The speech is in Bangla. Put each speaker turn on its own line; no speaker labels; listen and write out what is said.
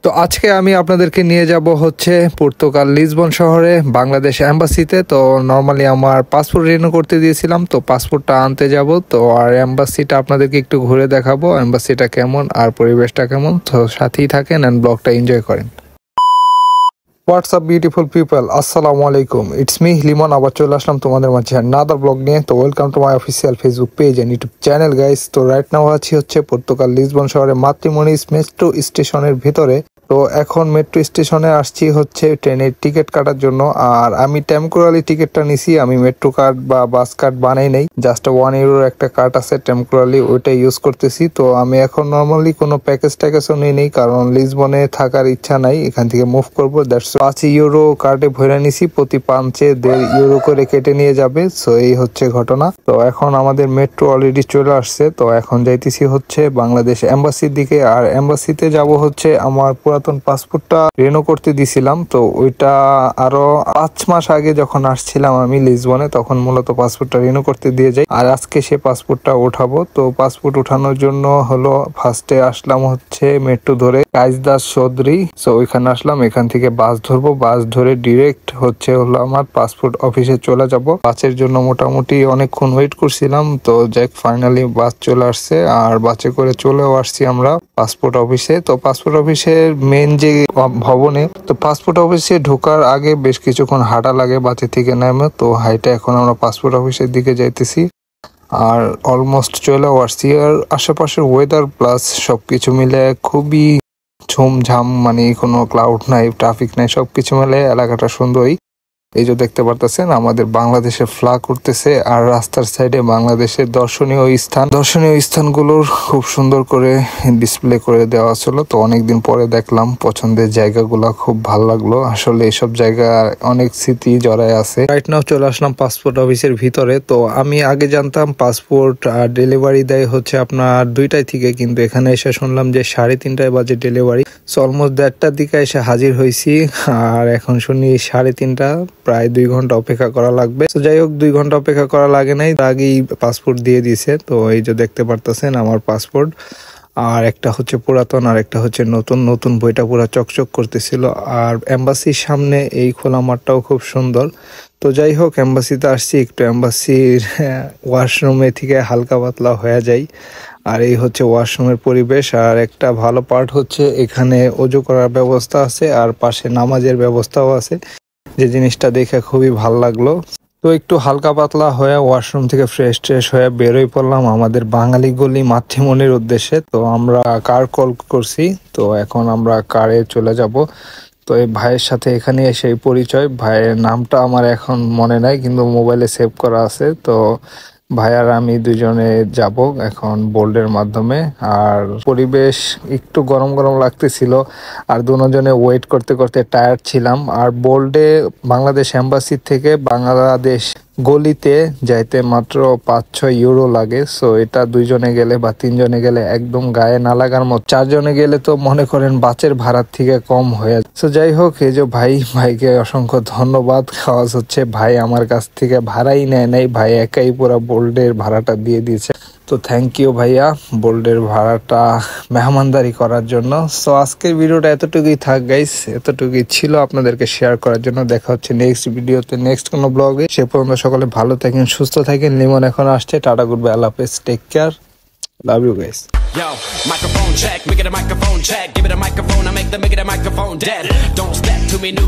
তো আজকে আমি আপনাদেরকে নিয়ে যাব হচ্ছে পর্তুগাল লিসবন শহরে বাংলাদেশ এম্বাসিতে। তো নর্মালি আমার পাসপোর্ট রিনিউ করতে দিয়েছিলাম, তো পাসপোর্টটা আনতে যাব। তো আর এম্বাসিটা আপনাদেরকে একটু ঘুরে দেখাবো, এম্বাসিটা কেমন আর পরিবেশটা কেমন। তো সাথেই থাকেন এন্ড ব্লগটা এনজয় করেন। হোয়াটসঅ্যাপ বিউটিফুল পিপল, আসসালামু আলাইকুম, ইটস মি লিমন। আবার চলে আসলাম তোমাদের মাঝে নাদার ব্লগ নিয়ে। তো welcome to my official Facebook page and YouTube channel guys. তো রাইট নাও আছি হচ্ছে পর্তুগাল লিসবন শহরে মাতৃমণিস মেট্রো স্টেশনের ভিতরে। তো এখন মেট্রো স্টেশনে আসছি হচ্ছে ট্রেনের টিকিট কাটার জন্য। আর আমি টেম্পোরারি টিকিটটা নিছি, আমি মেট্রো কার্ড বা বাস কার্ড বানাই নেই, জাস্ট €1 একটা কার্ড আছে টেম্পোরারি, ওইটা ইউজ করতেছি। তো আমি এখন নর্মালি কোনো প্যাকেজও নিয়ে নেই, কারণ লিসবনে থাকার ইচ্ছা নাই, এখান থেকে মুভ করবো। দ্যাটস €5 কার্ডে ভরে নিছি, প্রতি পাঞ্চে €1.5 করে কেটে নিয়ে যাবে। সো এই হচ্ছে ঘটনা। তো এখন আমাদের মেট্রো অলরেডি চলে আসছে। তো এখন যাইতেছি হচ্ছে বাংলাদেশ এম্বাসির দিকে। আর এম্বাসিতে যাব হচ্ছে আমার পুরাতন পাসপোর্টটা রিনিউ করতে দিছিলাম। তো ওইটা আরো 5 মাস আগে যখন আসছিলাম আমি লিসবনে, তখন মূলত পাসপোর্টটা রিনিউ করতে দিয়ে যাই। আর আজকে সে পাসপোর্টটা উঠাবো। তো পাসপোর্ট উঠানোর জন্য হলো ফার্স্টে আসলাম হচ্ছে মেট্রো ধরে কাইজদাস চৌধুরী। সো ওইখানে আসলাম, এখান থেকে বাস ধরবো, বাস ধরে ডিরেক্ট হচ্ছে হলো আমার পাসপোর্ট অফিসে চলে যাব। বাসের জন্য মোটামুটি অনেকক্ষণ ওয়েট করছিলাম। তো যাক ফাইনালি বাস চলে আসছে, আর বাসে করে চলেও আসছি আমরা পাসপোর্ট অফিসে। তো পাসপোর্ট অফিসের মেন যে ভবনে, তো পাসপোর্ট অফিসে ঢোকার আগে বেশ কিছুক্ষণ হাঁটা লাগে বাসে থেকে নেমে। তো হাইটে এখন আমরা পাসপোর্ট অফিসের দিকে যাইতেছি, আর অলমোস্ট চলেও আসছি। আর আশেপাশের ওয়েদার প্লাস সবকিছু মিলে খুবই ঝুমঝাম, মানে কোনো ক্লাউড নাই, ট্রাফিক নাই, সবকিছু মিলে এলাকাটা সুন্দরই। এই যে দেখতে পারতেছেন আমাদের বাংলাদেশে ফ্ল্যাগ উঠতেছে, আর রাস্তার সাইডে বাংলাদেশের দর্শনীয় স্থানগুলোর খুব সুন্দর করে ডিসপ্লে করে দেওয়া ছিল। তো অনেকদিন পরে দেখলাম, পছন্দের জায়গাগুলো খুব ভালো লাগলো। আসলে এইসব জায়গা অনেক স্মৃতি জড়ায় আছে। রাইট নাও চলে আসলাম পাসপোর্ট অফিসের ভিতরে। তো আমি আগে জানতাম পাসপোর্ট ডেলিভারি দেয় হচ্ছে আপনার 2টায় থেকে, কিন্তু এখানে এসে শুনলাম যে 3:30 বাজে ডেলিভারি। সো অলমোস্ট 1:30টার দিকে এসে হাজির হয়েছি, আর এখন শুনি 3:30, প্রায় 2 ঘন্টা অপেক্ষা করা লাগবে। তো যাই হোক, 2 ঘন্টা অপেক্ষা করা লাগে নাই, আগেই পাসপোর্ট দিয়ে দিছে। তো এই যে দেখতে পারতেছেন আমার পাসপোর্ট, আর একটা হচ্ছে পুরাতন আর একটা হচ্ছে নতুন। নতুন বইটা পুরা চকচক করতেছিল। আর এম্বাসির সামনে এই খোলা মাঠটাও খুব সুন্দর। তো যাই হোক, এম্বাসিতে আসছি, একটু এম্বাসির ওয়াশরুমে থেকে হালকা পাতলা হয়ে যায়। আর এই হচ্ছে ওয়াশরুমের পরিবেশ। আর একটা ভালো পার্ট হচ্ছে এখানে অজু করার ব্যবস্থা আছে, আর পাশে নামাজের ব্যবস্থাও আছে, যে জিনিসটা দেখে খুবই ভালো লাগলো। তো একটু হালকা পাতলা হয়ে ওয়াশরুম থেকে ফ্রেশ হয়ে বেরোই পড়লাম আমাদের বাঙালি গলি মাতৃমণির উদ্দেশ্যে। তো আমরা কার কল করছি, তো এখন আমরা কারে চলে যাব। তো এই ভাইয়ের সাথে এখানে এসে পরিচয়, ভাইয়ের নামটা আমার এখন মনে নাই, কিন্তু মোবাইলে সেভ করা আছে। তো ভাই আর আমি দুজনে যাব এখন বোল্ডের মাধ্যমে। আর পরিবেশ একটু গরম গরম লাগতেছিল, আর দুজনে ওয়েট করতে করতে টায়ার্ড ছিলাম। আর বোল্ডে বাংলাদেশ এম্বাসি থেকে বাংলাদেশ গলিতে যাইতে মাত্র €5-6 লাগে। সো এটা 2 জনে গেলে বা 3 জনে গেলে একদম গায়ে না লাগার মতো, 4 জনে গেলে তো মনে করেন বাসের ভাড়ার থেকে কম হয়ে যায়। সো যাই হোক, এই যে ভাইকে অসংখ্য ধন্যবাদ। খাওয়াজ হচ্ছে ভাই আমার কাছ থেকে ভাড়াই নেয় নাই, ভাই একাই পুরো বোল্ডের ভাড়াটা দিয়ে দিয়েছে। তো থ্যাংক ইউ ভাইয়া, বোল্ডের ভাড়াটা মেহমানদারি করার জন্য। সো আজকের ভিডিওটা এতটুকুই থাক গাইস, এতটুকুই ছিল আপনাদেরকে শেয়ার করার জন্য। দেখা হচ্ছে নেক্সট ভিডিওতে, নেক্সট কোনো ব্লগে। সে পর্যন্ত সকলে ভালো থাকেন, সুস্থ থাকেন। লিমন এখন আসছে, টাটা, গুড বাই, আল্লাহ হাফেজ, take care, love you guys.
Yo, microphone check, we get a microphone check. Give it a microphone, I make the microphone dead. Don't step to me, new.